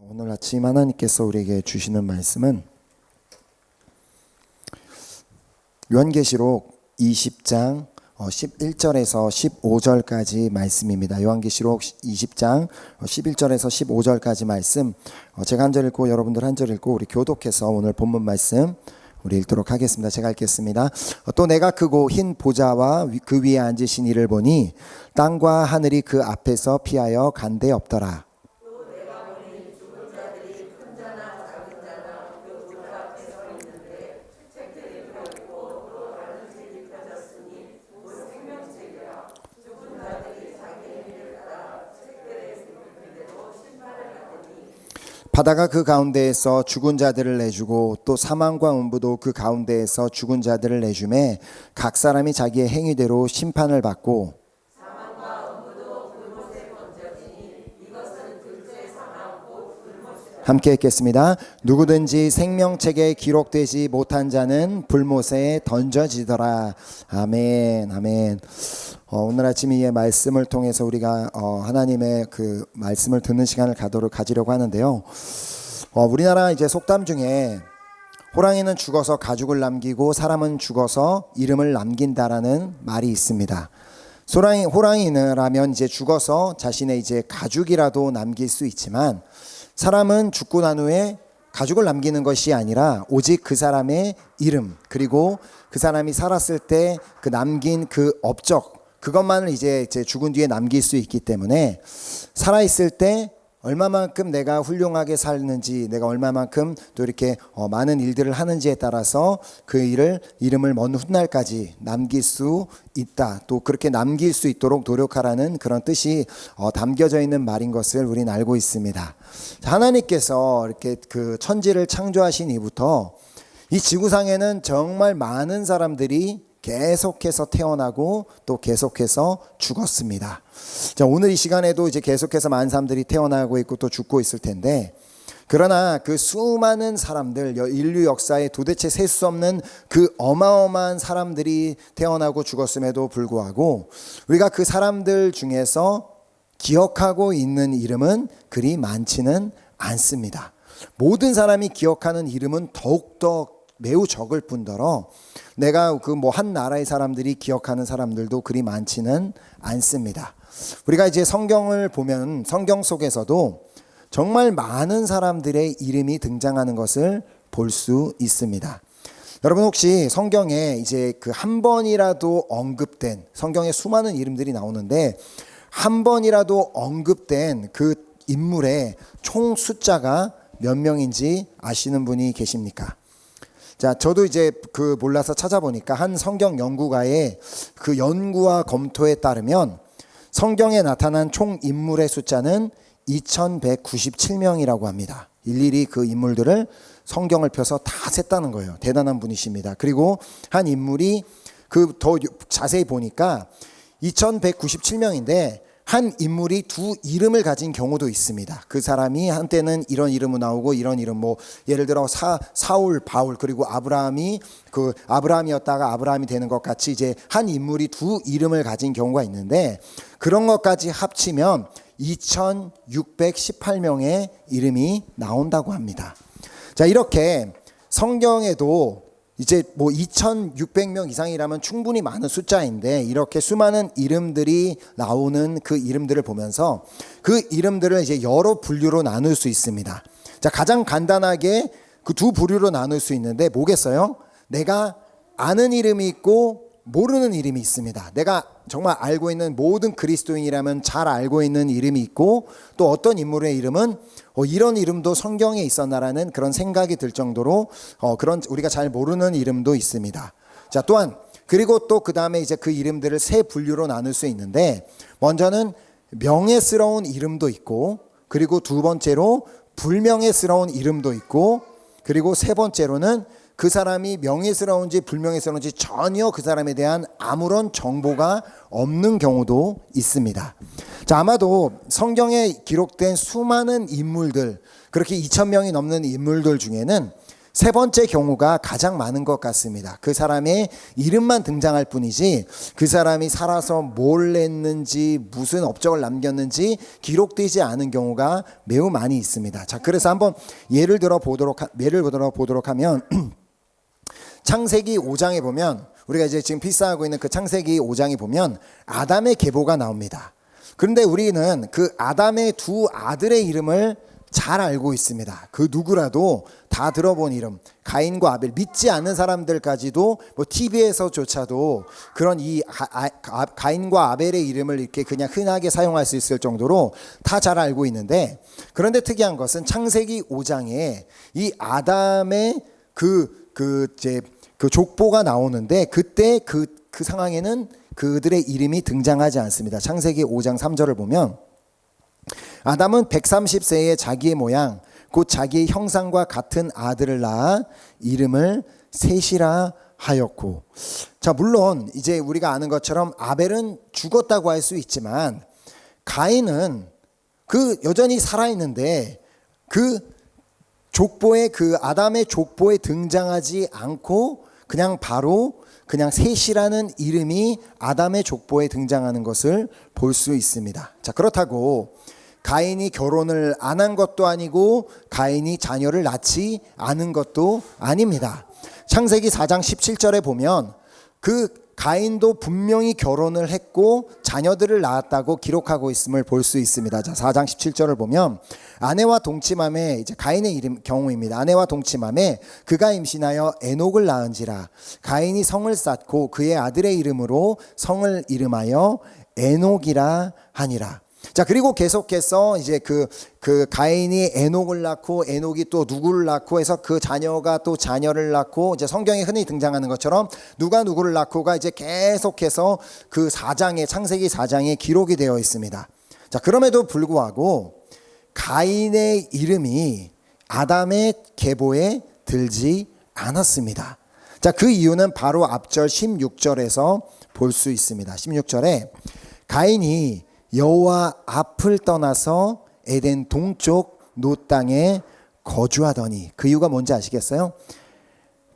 오늘 아침 하나님께서 우리에게 주시는 말씀은 요한계시록 20장 11절에서 15절까지 말씀입니다. 요한계시록 20장 11절에서 15절까지 말씀, 제가 한 절 읽고 여러분들 한 절 읽고 우리 교독해서 오늘 본문 말씀 우리 읽도록 하겠습니다. 제가 읽겠습니다. 또 내가 크고 흰 보좌와 그 위에 앉으신 이를 보니 땅과 하늘이 그 앞에서 피하여 간데 없더라. 바다가 그 가운데에서 죽은 자들을 내주고 또 사망과 음부도 그 가운데에서 죽은 자들을 내주매 각 사람이 자기의 행위대로 심판을 받고 함께 읽겠습니다. 누구든지 생명책에 기록되지 못한 자는 불못에 던져지더라. 아멘, 아멘. 오늘 아침 이 말씀을 통해서 우리가 하나님의 그 말씀을 듣는 시간을 가지려고 하는데요. 우리나라 이제 속담 중에 호랑이는 죽어서 가죽을 남기고 사람은 죽어서 이름을 남긴다라는 말이 있습니다. 호랑이라면 이제 죽어서 자신의 이제 가죽이라도 남길 수 있지만 사람은 죽고 난 후에 가죽을 남기는 것이 아니라 오직 그 사람의 이름, 그리고 그 사람이 살았을 때 그 남긴 그 업적, 그것만을 이제 죽은 뒤에 남길 수 있기 때문에 살아있을 때 얼마만큼 내가 훌륭하게 살는지, 내가 얼마만큼 또 이렇게 많은 일들을 하는지에 따라서 그 이름을 먼 훗날까지 남길 수 있다. 또 그렇게 남길 수 있도록 노력하라는 그런 뜻이 담겨져 있는 말인 것을 우리는 알고 있습니다. 하나님께서 이렇게 그 천지를 창조하신 이후부터 이 지구상에는 정말 많은 사람들이 계속해서 태어나고 또 계속해서 죽었습니다. 자, 오늘 이 시간에도 이제 계속해서 많은 사람들이 태어나고 있고 또 죽고 있을 텐데, 그러나 그 수많은 사람들, 인류 역사에 도대체 셀 수 없는 그 어마어마한 사람들이 태어나고 죽었음에도 불구하고 우리가 그 사람들 중에서 기억하고 있는 이름은 그리 많지는 않습니다. 모든 사람이 기억하는 이름은 더욱더 매우 적을 뿐더러 내가 그 뭐 한 나라의 사람들이 기억하는 사람들도 그리 많지는 않습니다. 우리가 이제 성경을 보면 성경 속에서도 정말 많은 사람들의 이름이 등장하는 것을 볼 수 있습니다. 여러분 혹시 성경에 이제 그 한 번이라도 언급된, 성경에 수많은 이름들이 나오는데 한 번이라도 언급된 그 인물의 총 숫자가 몇 명인지 아시는 분이 계십니까? 자, 저도 이제 그 몰라서 찾아보니까 한 성경 연구가의 그 연구와 검토에 따르면 성경에 나타난 총 인물의 숫자는 2197명이라고 합니다. 일일이 그 인물들을 성경을 펴서 다 셌다는 거예요. 대단한 분이십니다. 그리고 한 인물이 그 더 자세히 보니까 2197명인데 한 인물이 두 이름을 가진 경우도 있습니다. 그 사람이 한때는 이런 이름으로 나오고 이런 이름, 뭐 예를 들어 사울, 바울, 그리고 아브라함이 그 아브라함이었다가 아브라함이 되는 것 같이 이제 한 인물이 두 이름을 가진 경우가 있는데, 그런 것까지 합치면 2618명의 이름이 나온다고 합니다. 자, 이렇게 성경에도 이제 뭐 2600명 이상이라면 충분히 많은 숫자인데, 이렇게 수많은 이름들이 나오는 그 이름들을 보면서 그 이름들을 이제 여러 분류로 나눌 수 있습니다. 자, 가장 간단하게 그 두 부류로 나눌 수 있는데 뭐겠어요? 내가 아는 이름이 있고 모르는 이름이 있습니다. 내가 정말 알고 있는 모든 그리스도인이라면 잘 알고 있는 이름이 있고, 또 어떤 인물의 이름은 이런 이름도 성경에 있었나라는 그런 생각이 들 정도로 그런 우리가 잘 모르는 이름도 있습니다. 자, 또한 그리고 또 그 다음에 이제 그 이름들을 세 분류로 나눌 수 있는데, 먼저는 명예스러운 이름도 있고, 그리고 두 번째로 불명예스러운 이름도 있고, 그리고 세 번째로는 그 사람이 명예스러운지 불명예스러운지 전혀 그 사람에 대한 아무런 정보가 없는 경우도 있습니다. 자, 아마도 성경에 기록된 수많은 인물들, 그렇게 2000명이 넘는 인물들 중에는 세 번째 경우가 가장 많은 것 같습니다. 그 사람의 이름만 등장할 뿐이지 그 사람이 살아서 뭘 했는지 무슨 업적을 남겼는지 기록되지 않은 경우가 매우 많이 있습니다. 자, 그래서 한번 예를 들어 보도록 하면 창세기 5장에 보면 우리가 이제 지금 필사하고 있는 그 창세기 5장에 보면 아담의 계보가 나옵니다. 그런데 우리는 그 아담의 두 아들의 이름을 잘 알고 있습니다. 그 누구라도 다 들어본 이름, 가인과 아벨. 믿지 않는 사람들까지도 뭐 TV에서조차도 그런 이 가인과 아벨의 이름을 이렇게 그냥 흔하게 사용할 수 있을 정도로 다 잘 알고 있는데, 그런데 특이한 것은 창세기 5장에 이 아담의 그 족보가 나오는데 그때 그 상황에는 그들의 이름이 등장하지 않습니다. 창세기 5장 3절을 보면 아담은 130세에 자기의 모양 곧 자기의 형상과 같은 아들을 낳아 이름을 셋이라 하였고. 자, 물론 이제 우리가 아는 것처럼 아벨은 죽었다고 할 수 있지만 가인은 그 여전히 살아있는데 그 족보에, 그 아담의 족보에 등장하지 않고 그냥 바로 셋이라는 이름이 아담의 족보에 등장하는 것을 볼 수 있습니다. 자, 그렇다고 가인이 결혼을 안 한 것도 아니고 가인이 자녀를 낳지 않은 것도 아닙니다. 창세기 4장 17절에 보면 그 가인도 분명히 결혼을 했고 자녀들을 낳았다고 기록하고 있음을 볼 수 있습니다. 자, 4장 17절을 보면 아내와 동침함에, 이제 가인의 경우입니다. 아내와 동침함에 그가 임신하여 에녹을 낳은지라. 가인이 성을 쌓고 그의 아들의 이름으로 성을 이름하여 에녹이라 하니라. 자, 그리고 계속해서 이제 그 가인이 에녹을 낳고 에녹이 또 누구를 낳고 해서 그 자녀가 또 자녀를 낳고, 이제 성경에 흔히 등장하는 것처럼 누가 누구를 낳고가 이제 계속해서 그 4장에, 창세기 4장에 기록이 되어 있습니다. 자, 그럼에도 불구하고 가인의 이름이 아담의 계보에 들지 않았습니다. 자, 그 이유는 바로 앞절 16절에서 볼 수 있습니다. 16절에 가인이 여호와 앞을 떠나서 에덴 동쪽 노 땅에 거주하더니, 그 이유가 뭔지 아시겠어요?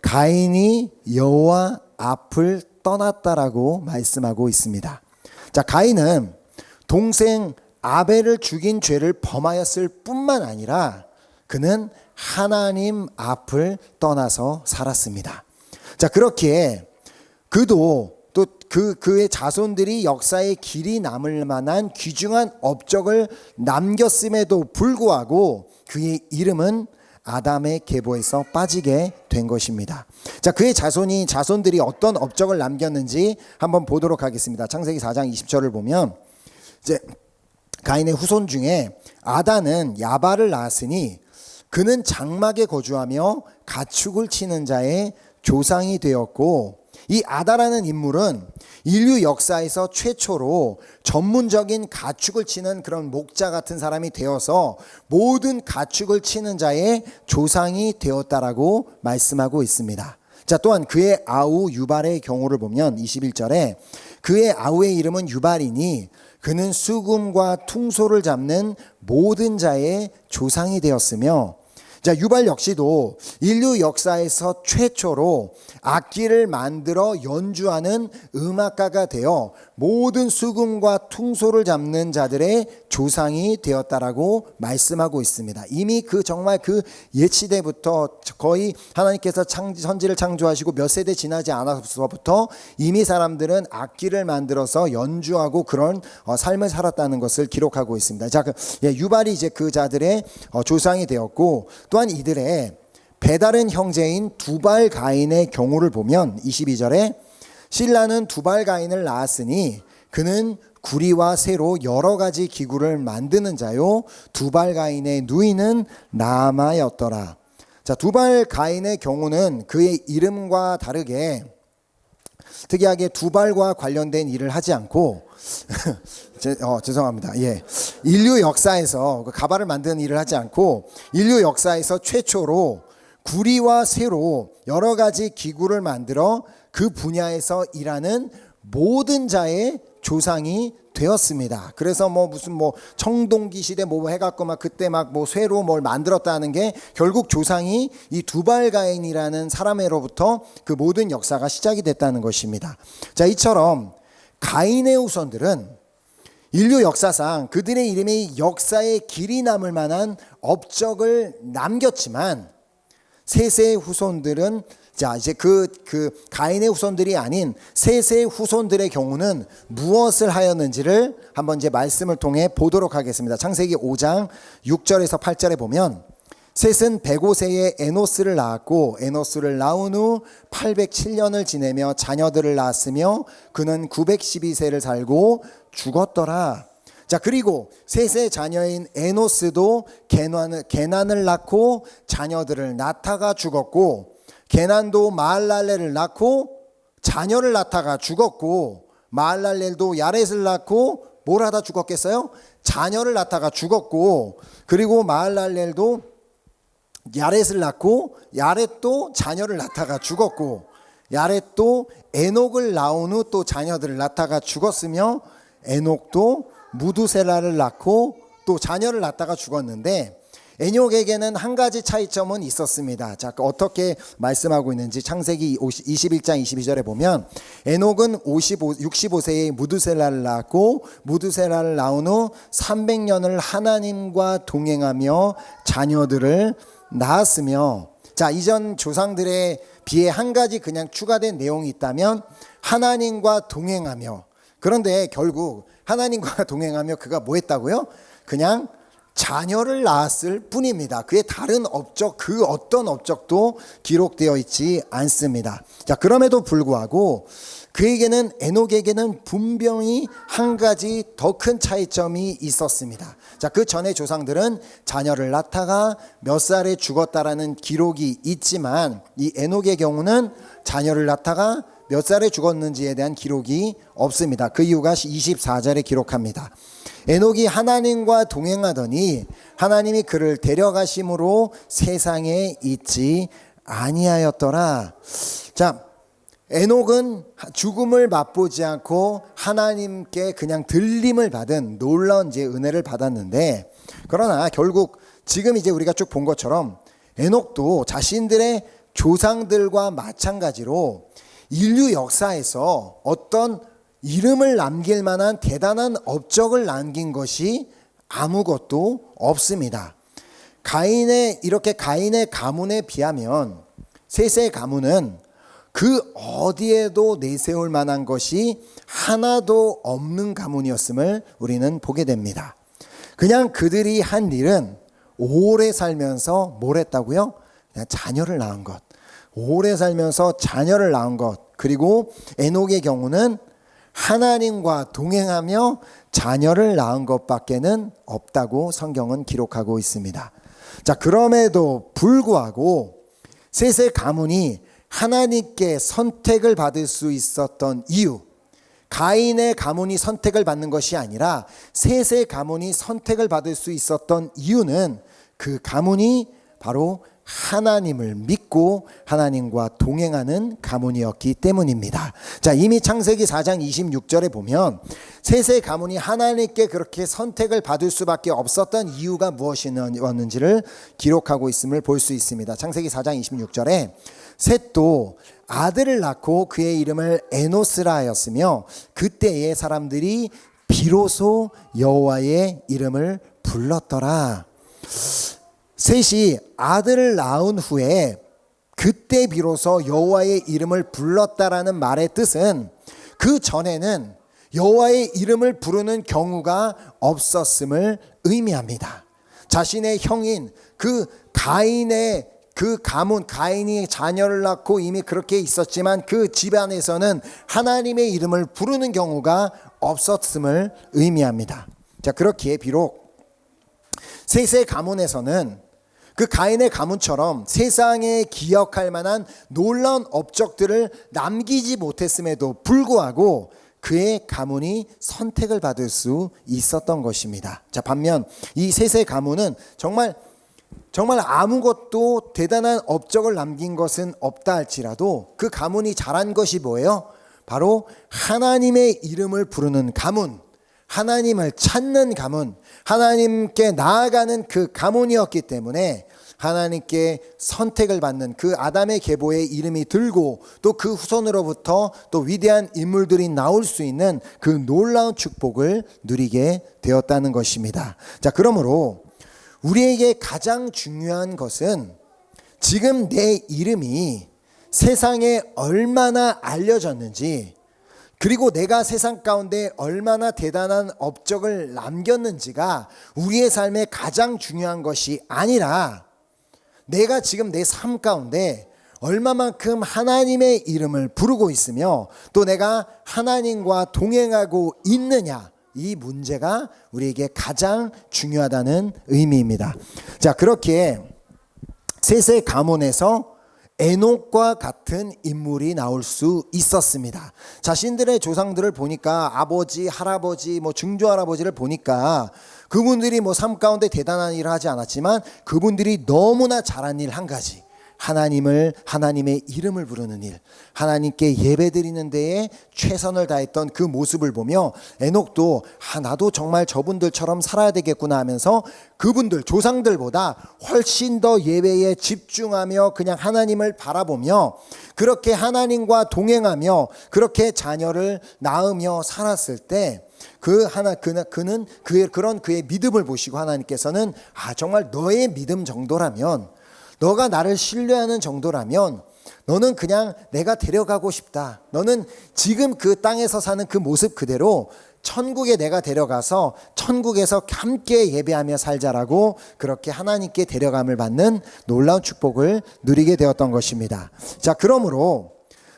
가인이 여호와 앞을 떠났다라고 말씀하고 있습니다. 자, 가인은 동생 아벨을 죽인 죄를 범하였을 뿐만 아니라 그는 하나님 앞을 떠나서 살았습니다. 자, 그렇기에 그도 또 그의 자손들이 역사에 길이 남을 만한 귀중한 업적을 남겼음에도 불구하고 그의 이름은 아담의 계보에서 빠지게 된 것입니다. 자, 그의 자손들이 어떤 업적을 남겼는지 한번 보도록 하겠습니다. 창세기 4장 20절을 보면 이제 가인의 후손 중에 아단은 야발을 낳았으니 그는 장막에 거주하며 가축을 치는 자의 조상이 되었고, 이 아다라는 인물은 인류 역사에서 최초로 전문적인 가축을 치는 그런 목자 같은 사람이 되어서 모든 가축을 치는 자의 조상이 되었다라고 말씀하고 있습니다. 자, 또한 그의 아우 유발의 경우를 보면 21절에 그의 아우의 이름은 유발이니 그는 수금과 퉁소를 잡는 모든 자의 조상이 되었으며, 자, 유발 역시도 인류 역사에서 최초로 악기를 만들어 연주하는 음악가가 되어 모든 수금과 퉁소를 잡는 자들의 조상이 되었다라고 말씀하고 있습니다. 이미 정말 그 옛시대부터 거의 하나님께서 천지를 창조하시고 몇 세대 지나지 않아서부터 이미 사람들은 악기를 만들어서 연주하고 그런 삶을 살았다는 것을 기록하고 있습니다. 자, 유발이 이제 그 자들의 조상이 되었고, 또한 이들의 배다른 형제인 두발 가인의 경우를 보면 22절에 실라는 두발 가인을 낳았으니 그는 구리와 쇠로 여러 가지 기구를 만드는 자요 두발 가인의 누이는 나아마였더라. 자, 두발 가인의 경우는 그의 이름과 다르게 특이하게 두발과 관련된 일을 하지 않고 죄송합니다. 예, 인류 역사에서 가발을 만드는 일을 하지 않고 인류 역사에서 최초로 구리와 쇠로 여러 가지 기구를 만들어 그 분야에서 일하는 모든 자의 조상이 되었습니다. 그래서 무슨 청동기 시대 해갖고 막 그때 막 쇠로 뭘 만들었다는 게 결국 조상이 이 두발가인이라는 사람으로부터 그 모든 역사가 시작이 됐다는 것입니다. 자, 이처럼 가인의 후손들은 인류 역사상 그들의 이름이 역사에 길이 남을 만한 업적을 남겼지만 셋의 후손들은 이제 그 가인의 후손들이 아닌 셋의 후손들의 경우는 무엇을 하였는지를 한번 이제 말씀을 통해 보도록 하겠습니다. 창세기 5장 6절에서 8절에 보면 셋은 105세에 에노스를 낳았고 에노스를 낳은 후 807년을 지내며 자녀들을 낳았으며 그는 912세를 살고 죽었더라. 자, 그리고 셋의 자녀인 에노스도 게난을 낳고 자녀들을 낳다가 죽었고 게난도 마할랄렐을 낳고 자녀를 낳다가 죽었고 마할랄렐도 야렛을 낳고 뭘 하다 죽었겠어요? 자녀를 낳다가 죽었고 그리고 마할랄렐도 야렛을 낳고 야렛도 자녀를 낳다가 죽었고 야렛도 에녹을 낳은 후 또 자녀들을 낳다가 죽었으며 에녹도 무두셀라를 낳고 또 자녀를 낳다가 죽었는데 에녹에게는 한 가지 차이점은 있었습니다. 자, 어떻게 말씀하고 있는지 창세기 21장 22절에 보면 에녹은 65세에 무두셀라를 낳았고 무두셀라를 낳은 후 300년을 하나님과 동행하며 자녀들을 낳았으며 자, 이전 조상들에 비해 한 가지 그냥 추가된 내용이 있다면 하나님과 동행하며 그런데 결국 하나님과 동행하며 그가 뭐 했다고요? 그냥 자녀를 낳았을 뿐입니다. 그의 다른 업적, 그 어떤 업적도 기록되어 있지 않습니다. 자, 그럼에도 불구하고 그에게는 에녹에게는 분명히 한 가지 더 큰 차이점이 있었습니다. 자, 그 전에 조상들은 자녀를 낳다가 몇 살에 죽었다라는 기록이 있지만 이 에녹의 경우는 자녀를 낳다가 몇 살에 죽었는지에 대한 기록이 없습니다. 그 이유가 24절에 기록합니다. 에녹이 하나님과 동행하더니 하나님이 그를 데려가심으로 세상에 있지 아니하였더라. 자, 에녹은 죽음을 맛보지 않고 하나님께 그냥 들림을 받은 놀라운 이제 은혜를 받았는데 그러나 결국 지금 이제 우리가 쭉 본 것처럼 에녹도 자신들의 조상들과 마찬가지로 인류 역사에서 어떤 이름을 남길 만한 대단한 업적을 남긴 것이 아무것도 없습니다. 가인의 가문에 비하면 셋의 가문은 그 어디에도 내세울 만한 것이 하나도 없는 가문이었음을 우리는 보게 됩니다. 그냥 그들이 한 일은 오래 살면서 뭘 했다고요? 그냥 자녀를 낳은 것. 오래 살면서 자녀를 낳은 것. 그리고 에녹의 경우는 하나님과 동행하며 자녀를 낳은 것밖에는 없다고 성경은 기록하고 있습니다. 자, 그럼에도 불구하고 셋의 가문이 하나님께 선택을 받을 수 있었던 이유, 가인의 가문이 선택을 받는 것이 아니라 셋의 가문이 선택을 받을 수 있었던 이유는 그 가문이 바로 하나님을 믿고 하나님과 동행하는 가문이었기 때문입니다. 자, 이미 창세기 4장 26절에 보면 셋의 가문이 하나님께 그렇게 선택을 받을 수밖에 없었던 이유가 무엇이었는지를 기록하고 있음을 볼 수 있습니다. 창세기 4장 26절에 셋도 아들을 낳고 그의 이름을 에노스라 하였으며 그때의 사람들이 비로소 여호와의 이름을 불렀더라. 셋이 아들을 낳은 후에 그때 비로소 여호와의 이름을 불렀다라는 말의 뜻은 그 전에는 여호와의 이름을 부르는 경우가 없었음을 의미합니다. 자신의 형인 그 가인의 그 가문, 가인이 자녀를 낳고 이미 그렇게 있었지만 그 집안에서는 하나님의 이름을 부르는 경우가 없었음을 의미합니다. 자, 그렇기에 비록 셋의 가문에서는 그 가인의 가문처럼 세상에 기억할 만한 놀라운 업적들을 남기지 못했음에도 불구하고 그의 가문이 선택을 받을 수 있었던 것입니다. 자, 반면 이 셋의 가문은 정말 아무것도 대단한 업적을 남긴 것은 없다 할지라도 그 가문이 잘한 것이 뭐예요? 바로 하나님의 이름을 부르는 가문, 하나님을 찾는 가문, 하나님께 나아가는 그 가문이었기 때문에 하나님께 선택을 받는 그 아담의 계보에 이름이 들고 또 그 후손으로부터 또 위대한 인물들이 나올 수 있는 그 놀라운 축복을 누리게 되었다는 것입니다. 자, 그러므로 우리에게 가장 중요한 것은 지금 내 이름이 세상에 얼마나 알려졌는지, 그리고 내가 세상 가운데 얼마나 대단한 업적을 남겼는지가 우리의 삶에 가장 중요한 것이 아니라, 내가 지금 내 삶 가운데 얼마만큼 하나님의 이름을 부르고 있으며 또 내가 하나님과 동행하고 있느냐, 이 문제가 우리에게 가장 중요하다는 의미입니다. 자, 그렇게 셋의 가문에서 에녹과 같은 인물이 나올 수 있었습니다. 자신들의 조상들을 보니까 아버지, 할아버지, 증조할아버지를 보니까 그분들이 삶 가운데 대단한 일을 하지 않았지만 그분들이 너무나 잘한 일 한 가지, 하나님의 이름을 부르는 일, 하나님께 예배드리는 데에 최선을 다했던 그 모습을 보며 에녹도 나도 정말 저분들처럼 살아야 되겠구나 하면서 그분들 조상들보다 훨씬 더 예배에 집중하며 그냥 하나님을 바라보며 그렇게 하나님과 동행하며 그렇게 자녀를 낳으며 살았을 때 그는 그의 믿음을 보시고 하나님께서는 정말 너의 믿음 정도라면, 너가 나를 신뢰하는 정도라면 너는 그냥 내가 데려가고 싶다. 너는 지금 그 땅에서 사는 그 모습 그대로 천국에 내가 데려가서 천국에서 함께 예배하며 살자라고 그렇게 하나님께 데려감을 받는 놀라운 축복을 누리게 되었던 것입니다. 자, 그러므로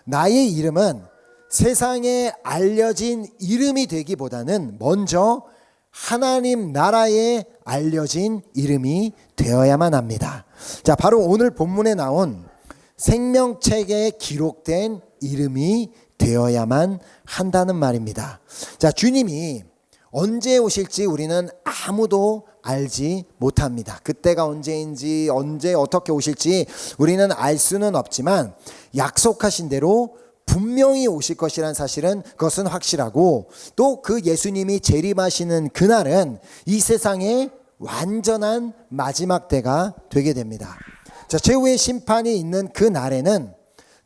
나의 이름은 세상에 알려진 이름이 되기보다는 먼저 하나님 나라에 알려진 이름이 되어야만 합니다. 자, 바로 오늘 본문에 나온 생명책에 기록된 이름이 되어야만 한다는 말입니다. 자, 주님이 언제 오실지 우리는 아무도 알지 못합니다. 그때가 언제인지, 언제 어떻게 오실지 우리는 알 수는 없지만 약속하신 대로 분명히 오실 것이라는 사실은 그것은 확실하고, 또 그 예수님이 재림하시는 그날은 이 세상의 완전한 마지막 때가 되게 됩니다. 자, 최후의 심판이 있는 그 날에는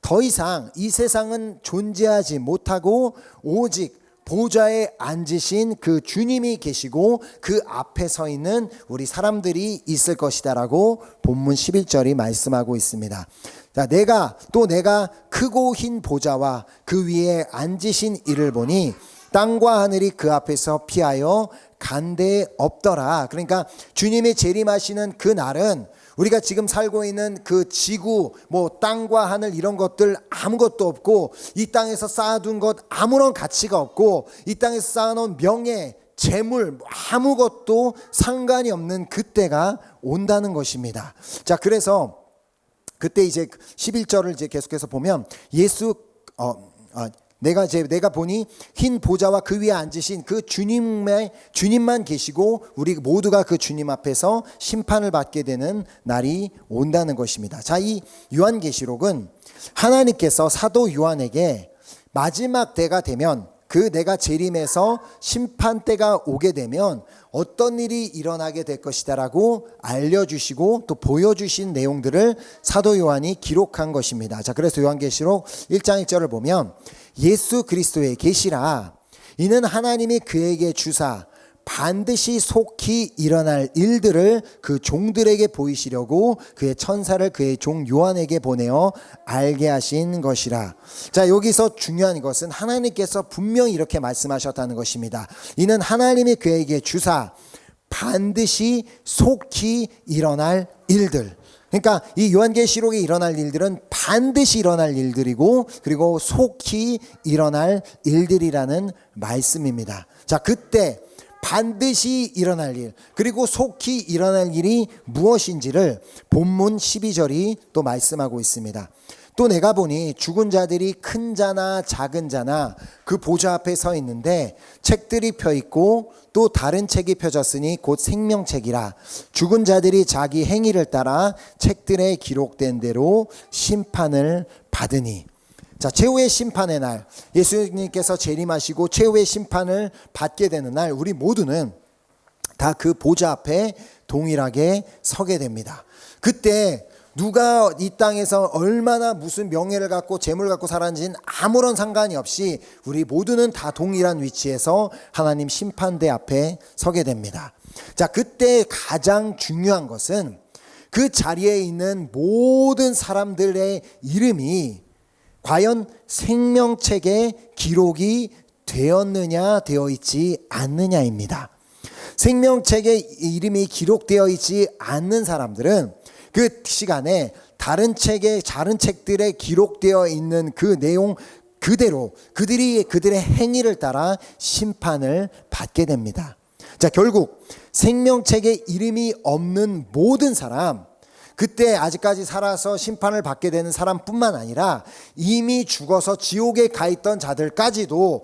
더 이상 이 세상은 존재하지 못하고 오직 보좌에 앉으신 그 주님이 계시고 그 앞에 서 있는 우리 사람들이 있을 것이다라고 본문 11절이 말씀하고 있습니다. 자, 내가 크고 흰 보좌와 그 위에 앉으신 이를 보니 땅과 하늘이 그 앞에서 피하여 간데 없더라. 그러니까 주님이 재림하시는 그 날은 우리가 지금 살고 있는 그 지구, 땅과 하늘 이런 것들 아무것도 없고, 이 땅에서 쌓아둔 것 아무런 가치가 없고, 이 땅에서 쌓아놓은 명예, 재물 아무것도 상관이 없는 그때가 온다는 것입니다. 자, 그래서 그때 이제 11절을 이제 계속해서 보면 내가 보니 흰 보좌와 그 위에 앉으신 그 주님만 계시고 우리 모두가 그 주님 앞에서 심판을 받게 되는 날이 온다는 것입니다. 자, 이 요한계시록은 하나님께서 사도 요한에게 마지막 때가 되면, 그 내가 재림해서 심판 때가 오게 되면 어떤 일이 일어나게 될 것이다라고 알려주시고 또 보여주신 내용들을 사도 요한이 기록한 것입니다. 자, 그래서 요한계시록 1장 1절을 보면 예수 그리스도의 계시라, 이는 하나님이 그에게 주사 반드시 속히 일어날 일들을 그 종들에게 보이시려고 그의 천사를 그의 종 요한에게 보내어 알게 하신 것이라. 자, 여기서 중요한 것은 하나님께서 분명히 이렇게 말씀하셨다는 것입니다. 이는 하나님이 그에게 주사 반드시 속히 일어날 일들. 그러니까 이 요한계시록에 일어날 일들은 반드시 일어날 일들이고, 그리고 속히 일어날 일들이라는 말씀입니다. 자, 그때 반드시 일어날 일, 그리고 속히 일어날 일이 무엇인지를 본문 12절이 또 말씀하고 있습니다. 또 내가 보니 죽은 자들이 큰 자나 작은 자나 그 보좌 앞에 서 있는데 책들이 펴 있고 또 다른 책이 펴졌으니 곧 생명책이라. 죽은 자들이 자기 행위를 따라 책들에 기록된 대로 심판을 받으니. 자, 최후의 심판의 날, 예수님께서 재림하시고 최후의 심판을 받게 되는 날, 우리 모두는 다 그 보좌 앞에 동일하게 서게 됩니다. 그때 누가 이 땅에서 얼마나 무슨 명예를 갖고 재물을 갖고 살았는지는 아무런 상관이 없이 우리 모두는 다 동일한 위치에서 하나님 심판대 앞에 서게 됩니다. 자, 그때 가장 중요한 것은 그 자리에 있는 모든 사람들의 이름이 과연 생명책에 기록이 되었느냐 되어 있지 않느냐입니다. 생명책에 이름이 기록되어 있지 않는 사람들은 그 시간에 다른 책들에 기록되어 있는 그 내용 그대로 그들의 행위를 따라 심판을 받게 됩니다. 자, 결국 생명책에 이름이 없는 모든 사람, 그때 아직까지 살아서 심판을 받게 되는 사람뿐만 아니라 이미 죽어서 지옥에 가 있던 자들까지도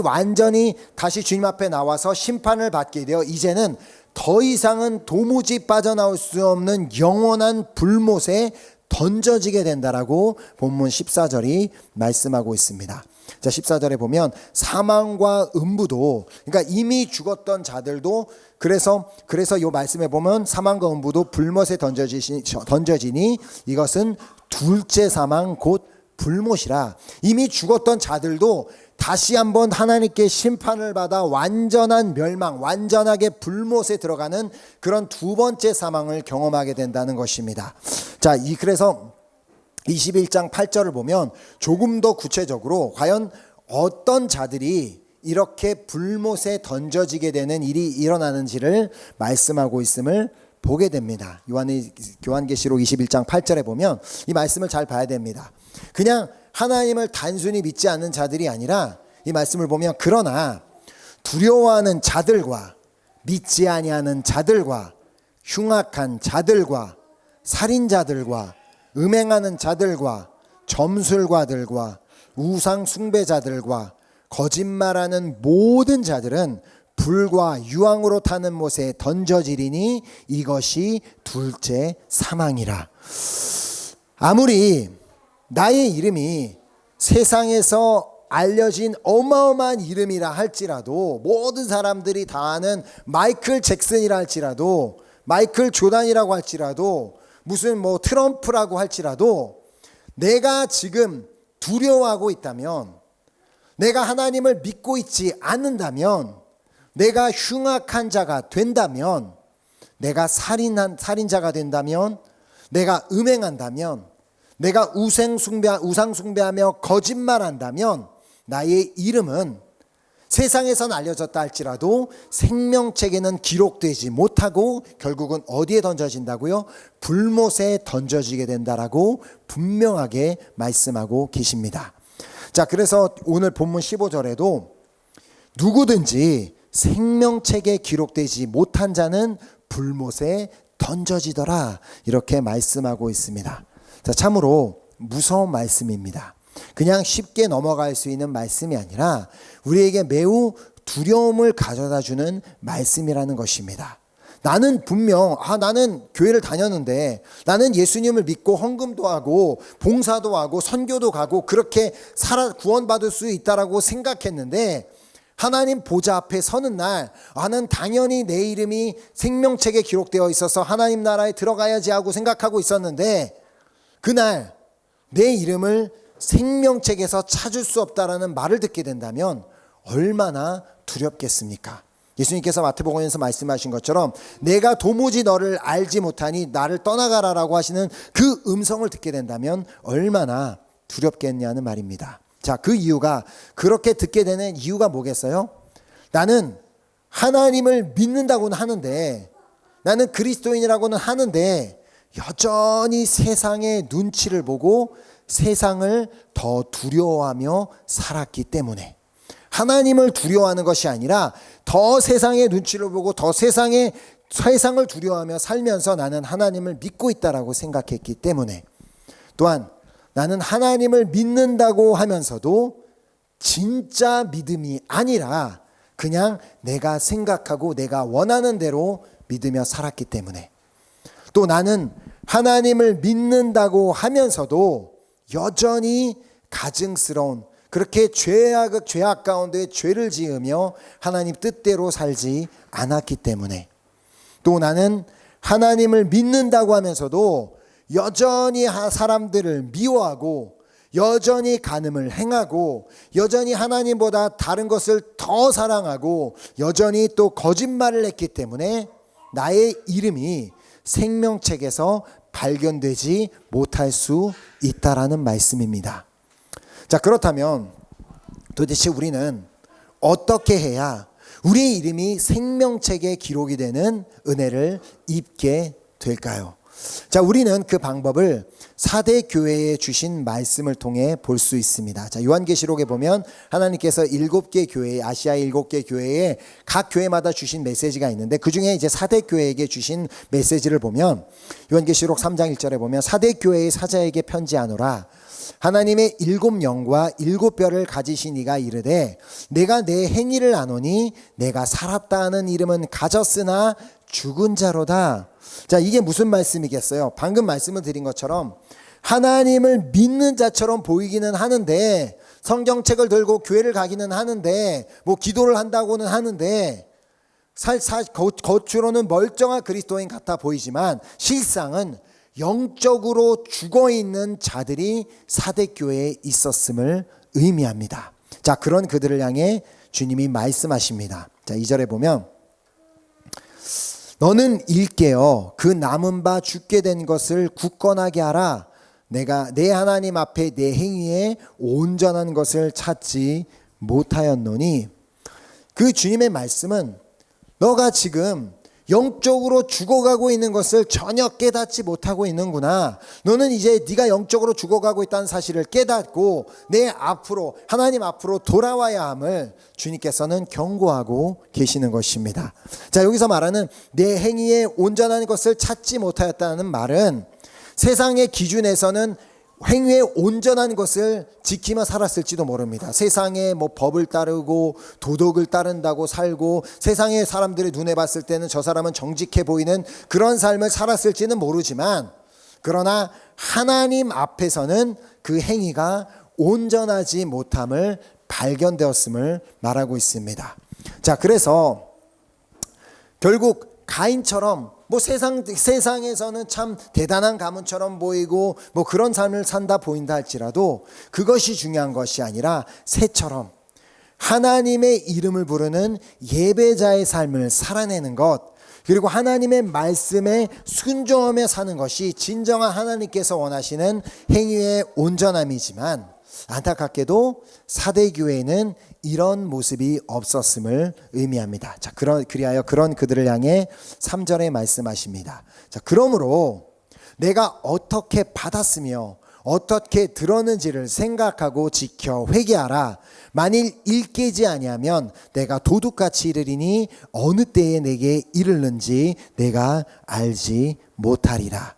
완전히 다시 주님 앞에 나와서 심판을 받게 되어 이제는 더 이상은 도무지 빠져나올 수 없는 영원한 불못에 던져지게 된다라고 본문 14절이 말씀하고 있습니다. 자, 14절에 보면 사망과 음부도, 그러니까 이미 죽었던 자들도, 그래서 이 말씀에 보면 사망과 음부도 불못에 던져지니 이것은 둘째 사망 곧 불못이라. 이미 죽었던 자들도 다시 한번 하나님께 심판을 받아 완전한 멸망, 완전하게 불못에 들어가는 그런 두 번째 사망을 경험하게 된다는 것입니다. 자, 그래서 21장 8절을 보면 조금 더 구체적으로 과연 어떤 자들이 이렇게 불못에 던져지게 되는 일이 일어나는지를 말씀하고 있음을 보게 됩니다. 요한계시록 21장 8절에 보면 이 말씀을 잘 봐야 됩니다. 그냥 하나님을 단순히 믿지 않는 자들이 아니라 이 말씀을 보면 그러나 두려워하는 자들과 믿지 아니하는 자들과 흉악한 자들과 살인자들과 음행하는 자들과 점술가들과 우상 숭배자들과 거짓말하는 모든 자들은 불과 유황으로 타는 못에 던져지리니 이것이 둘째 사망이라. 아무리 나의 이름이 세상에서 알려진 어마어마한 이름이라 할지라도, 모든 사람들이 다 아는 마이클 잭슨이라 할지라도, 마이클 조단이라고 할지라도, 무슨 트럼프라고 할지라도, 내가 지금 두려워하고 있다면, 내가 하나님을 믿고 있지 않는다면, 내가 흉악한 자가 된다면, 내가 살인자가 된다면, 내가 음행한다면, 내가 우상 숭배하며 거짓말한다면 나의 이름은 세상에선 알려졌다 할지라도 생명책에는 기록되지 못하고 결국은 어디에 던져진다고요? 불못에 던져지게 된다라고 분명하게 말씀하고 계십니다. 자, 그래서 오늘 본문 15절에도 누구든지 생명책에 기록되지 못한 자는 불못에 던져지더라 이렇게 말씀하고 있습니다. 자, 참으로 무서운 말씀입니다. 그냥 쉽게 넘어갈 수 있는 말씀이 아니라 우리에게 매우 두려움을 가져다주는 말씀이라는 것입니다. 나는 분명 나는 교회를 다녔는데, 나는 예수님을 믿고 헌금도 하고 봉사도 하고 선교도 가고 그렇게 구원받을 수 있다라고 생각했는데, 하나님 보좌 앞에 서는 날 나는 당연히 내 이름이 생명책에 기록되어 있어서 하나님 나라에 들어가야지 하고 생각하고 있었는데, 그날 내 이름을 생명책에서 찾을 수 없다라는 말을 듣게 된다면 얼마나 두렵겠습니까? 예수님께서 마태복음에서 말씀하신 것처럼 내가 도무지 너를 알지 못하니 나를 떠나가라라고 하시는 그 음성을 듣게 된다면 얼마나 두렵겠냐는 말입니다. 자, 그 이유가, 그렇게 듣게 되는 이유가 뭐겠어요? 나는 하나님을 믿는다고는 하는데, 나는 그리스도인이라고는 하는데 여전히 세상의 눈치를 보고 세상을 더 두려워하며 살았기 때문에, 하나님을 두려워하는 것이 아니라 더 세상의 눈치를 보고 더 세상을 두려워하며 살면서 나는 하나님을 믿고 있다라고 생각했기 때문에, 또한 나는 하나님을 믿는다고 하면서도 진짜 믿음이 아니라 그냥 내가 생각하고 내가 원하는 대로 믿으며 살았기 때문에, 또 나는 하나님을 믿는다고 하면서도 여전히 가증스러운 그렇게 죄악 가운데 죄를 지으며 하나님 뜻대로 살지 않았기 때문에, 또 나는 하나님을 믿는다고 하면서도 여전히 사람들을 미워하고 여전히 간음을 행하고 여전히 하나님보다 다른 것을 더 사랑하고 여전히 또 거짓말을 했기 때문에 나의 이름이 생명책에서 발견되지 못할 수 있다라는 말씀입니다. 자, 그렇다면 도대체 우리는 어떻게 해야 우리의 이름이 생명책에 기록이 되는 은혜를 입게 될까요? 자, 우리는 그 방법을 사대 교회에 주신 말씀을 통해 볼 수 있습니다. 자, 요한계시록에 보면 하나님께서 7개 교회, 아시아 7개 교회에 각 교회마다 주신 메시지가 있는데, 그 중에 이제 사대 교회에게 주신 메시지를 보면 요한계시록 3장 1절에 보면 사대 교회의 사자에게 편지하노라. 하나님의 7영과 7뼈를 가지신 이가 이르되 내가 내 행위를 아노니 내가 살았다 하는 이름은 가졌으나 죽은 자로다. 자, 이게 무슨 말씀이겠어요? 방금 말씀을 드린 것처럼 하나님을 믿는 자처럼 보이기는 하는데, 성경책을 들고 교회를 가기는 하는데, 뭐 기도를 한다고는 하는데, 겉으로는 멀쩡한 그리스도인 같아 보이지만 실상은 영적으로 죽어있는 자들이 사대교회에 있었음을 의미합니다. 자, 그런 그들을 향해 주님이 말씀하십니다. 자, 2절에 보면 너는 일깨어 그 남은 바 죽게 된 것을 굳건하게 하라. 내가 내 하나님 앞에 내 행위에 온전한 것을 찾지 못하였노니, 그 주님의 말씀은 너가 지금 영적으로 죽어가고 있는 것을 전혀 깨닫지 못하고 있는구나. 너는 이제 네가 영적으로 죽어가고 있다는 사실을 깨닫고 내 앞으로, 하나님 앞으로 돌아와야 함을 주님께서는 경고하고 계시는 것입니다. 자, 여기서 말하는 내 행위에 온전한 것을 찾지 못하였다는 말은 세상의 기준에서는 행위에 온전한 것을 지키며 살았을지도 모릅니다. 세상의 뭐 법을 따르고 도덕을 따른다고 살고 세상의 사람들의 눈에 봤을 때는 저 사람은 정직해 보이는 그런 삶을 살았을지는 모르지만, 그러나 하나님 앞에서는 그 행위가 온전하지 못함을 발견되었음을 말하고 있습니다. 자, 그래서 결국 가인처럼 뭐 세상에서는 참 대단한 가문처럼 보이고 뭐 그런 삶을 산다 보인다 할지라도 그것이 중요한 것이 아니라 새처럼 하나님의 이름을 부르는 예배자의 삶을 살아내는 것, 그리고 하나님의 말씀에 순종하며 사는 것이 진정한 하나님께서 원하시는 행위의 온전함이지만, 안타깝게도 사대교회에는 이런 모습이 없었음을 의미합니다. 자, 그리하여 그런 그들을 향해 3절에 말씀하십니다. 자, 그러므로 내가 어떻게 받았으며 어떻게 들었는지를 생각하고 지켜 회개하라. 만일 일깨지 아니하면 내가 도둑같이 이르리니 어느 때에 내게 이르는지 내가 알지 못하리라.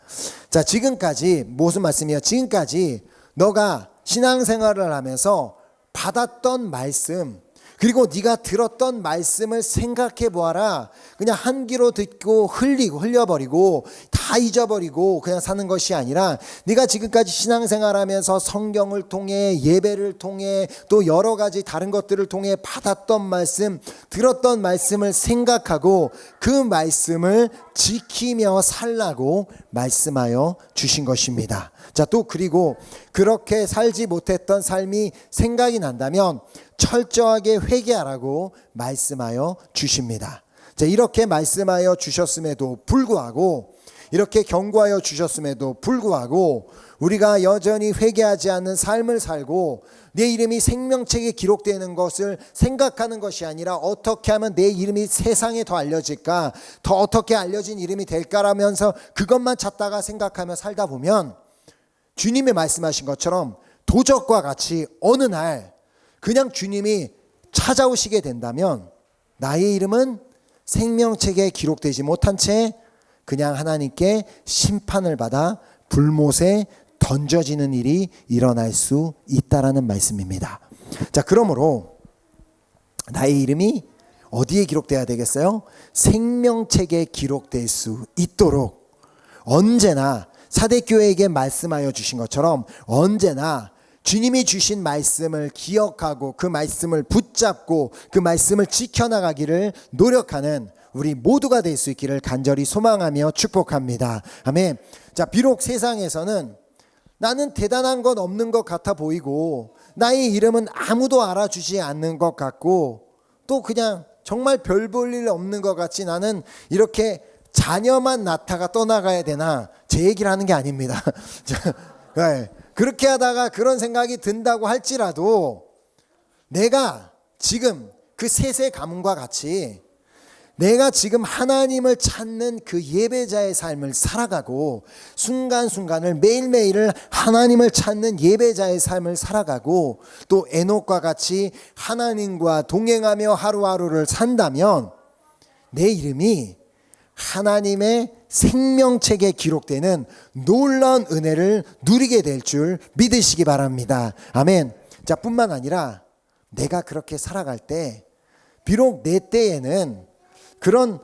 자, 지금까지 무슨 말씀이에요? 지금까지 너가 신앙생활을 하면서 받았던 말씀, 그리고 네가 들었던 말씀을 생각해 보아라. 그냥 한 귀로 듣고 흘려버리고 다 잊어버리고 그냥 사는 것이 아니라, 네가 지금까지 신앙생활하면서 성경을 통해, 예배를 통해, 또 여러 가지 다른 것들을 통해 받았던 말씀, 들었던 말씀을 생각하고 그 말씀을 지키며 살라고 말씀하여 주신 것입니다. 자, 또 그리고 그렇게 살지 못했던 삶이 생각이 난다면 철저하게 회개하라고 말씀하여 주십니다. 자, 이렇게 말씀하여 주셨음에도 불구하고, 이렇게 경고하여 주셨음에도 불구하고 우리가 여전히 회개하지 않는 삶을 살고 내 이름이 생명책에 기록되는 것을 생각하는 것이 아니라 어떻게 하면 내 이름이 세상에 더 알려질까, 더 어떻게 알려진 이름이 될까라면서 그것만 찾다가 생각하며 살다 보면 주님이 말씀하신 것처럼 도적과 같이 어느 날 그냥 주님이 찾아오시게 된다면 나의 이름은 생명책에 기록되지 못한 채 그냥 하나님께 심판을 받아 불못에 던져지는 일이 일어날 수 있다라는 말씀입니다. 자, 그러므로 나의 이름이 어디에 기록돼야 되겠어요? 생명책에 기록될 수 있도록 언제나 사대교회에게 말씀하여 주신 것처럼 언제나 주님이 주신 말씀을 기억하고 그 말씀을 붙잡고 그 말씀을 지켜나가기를 노력하는 우리 모두가 될 수 있기를 간절히 소망하며 축복합니다. 아멘. 자, 비록 세상에서는 나는 대단한 건 없는 것 같아 보이고 나의 이름은 아무도 알아주지 않는 것 같고 또 그냥 정말 별 볼 일 없는 것 같이 나는 이렇게 자녀만 낳다가 떠나가야 되나, 제 얘기를 하는 게 아닙니다. 네. 그렇게 하다가 그런 생각이 든다고 할지라도 내가 지금 그 셋의 가문과 같이 내가 지금 하나님을 찾는 그 예배자의 삶을 살아가고 순간순간을 매일매일을 하나님을 찾는 예배자의 삶을 살아가고 또 에녹과 같이 하나님과 동행하며 하루하루를 산다면 내 이름이 하나님의 생명책에 기록되는 놀라운 은혜를 누리게 될 줄 믿으시기 바랍니다. 아멘. 자, 뿐만 아니라 내가 그렇게 살아갈 때 비록 내 때에는 그런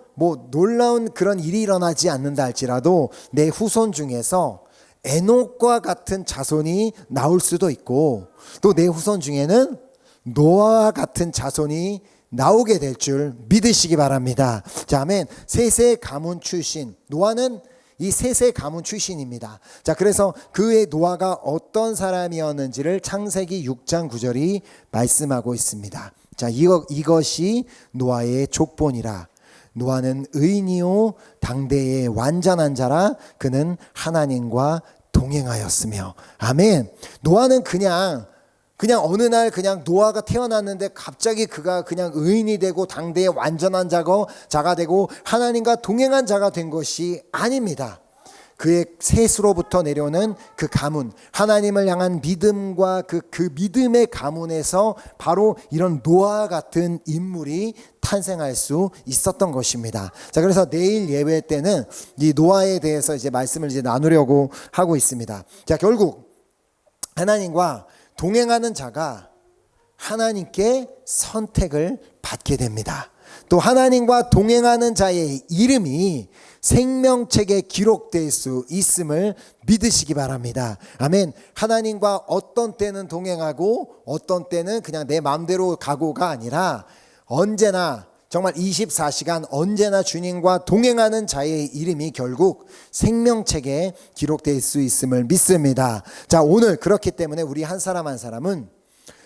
놀라운 그런 일이 일어나지 않는다 할지라도 내 후손 중에서 에녹과 같은 자손이 나올 수도 있고 또 내 후손 중에는 노아와 같은 자손이 나오게 될 줄 믿으시기 바랍니다. 자, 아멘. 셋의 가문 출신, 노아는 이 셋의 가문 출신입니다. 자, 그래서 그의 노아가 어떤 사람이었는지를 창세기 6장 9절이 말씀하고 있습니다. 자, 이것이 노아의 족본이라. 노아는 의인이요 당대의 완전한 자라. 그는 하나님과 동행하였으며. 아멘. 노아는 그냥 어느 날 그냥 노아가 태어났는데 갑자기 그가 그냥 의인이 되고 당대의 완전한 자가 되고 하나님과 동행한 자가 된 것이 아닙니다. 그의 셋으로부터 내려오는 그 가문, 하나님을 향한 믿음과 그 믿음의 가문에서 바로 이런 노아 같은 인물이 탄생할 수 있었던 것입니다. 자, 그래서 내일 예배 때는 이 노아에 대해서 이제 말씀을 이제 나누려고 하고 있습니다. 자, 결국 하나님과 동행하는 자가 하나님께 선택을 받게 됩니다. 또 하나님과 동행하는 자의 이름이 생명책에 기록될 수 있음을 믿으시기 바랍니다. 아멘. 하나님과 어떤 때는 동행하고 어떤 때는 그냥 내 마음대로 가고가 아니라 언제나 정말 24시간 언제나 주님과 동행하는 자의 이름이 결국 생명책에 기록될 수 있음을 믿습니다. 자, 오늘 그렇기 때문에 우리 한 사람 한 사람은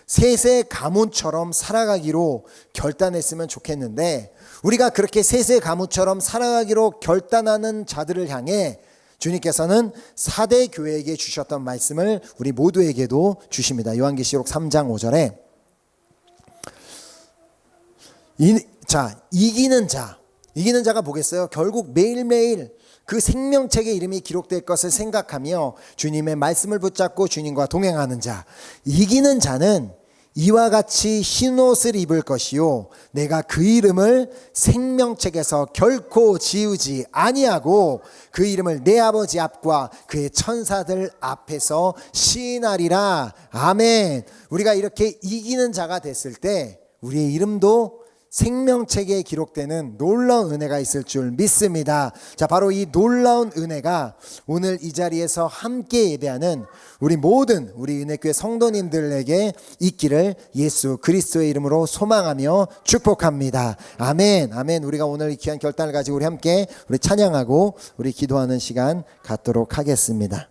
셋의 가문처럼 살아가기로 결단했으면 좋겠는데 우리가 그렇게 셋의 가문처럼 살아가기로 결단하는 자들을 향해 주님께서는 4대 교회에게 주셨던 말씀을 우리 모두에게도 주십니다. 요한계시록 3장 5절에 이기는 자가 뭐겠어요? 결국 매일매일 그 생명책의 이름이 기록될 것을 생각하며 주님의 말씀을 붙잡고 주님과 동행하는 자, 이기는 자는 이와 같이 흰옷을 입을 것이요 내가 그 이름을 생명책에서 결코 지우지 아니하고 그 이름을 내 아버지 앞과 그의 천사들 앞에서 시인하리라. 아멘. 우리가 이렇게 이기는 자가 됐을 때 우리의 이름도 생명책에 기록되는 놀라운 은혜가 있을 줄 믿습니다. 자, 바로 이 놀라운 은혜가 오늘 이 자리에서 함께 예배하는 우리 모든 우리 은혜교회 성도님들에게 있기를 예수 그리스도의 이름으로 소망하며 축복합니다. 아멘. 아멘. 우리가 오늘 이 귀한 결단을 가지고 우리 함께 우리 찬양하고 우리 기도하는 시간 갖도록 하겠습니다.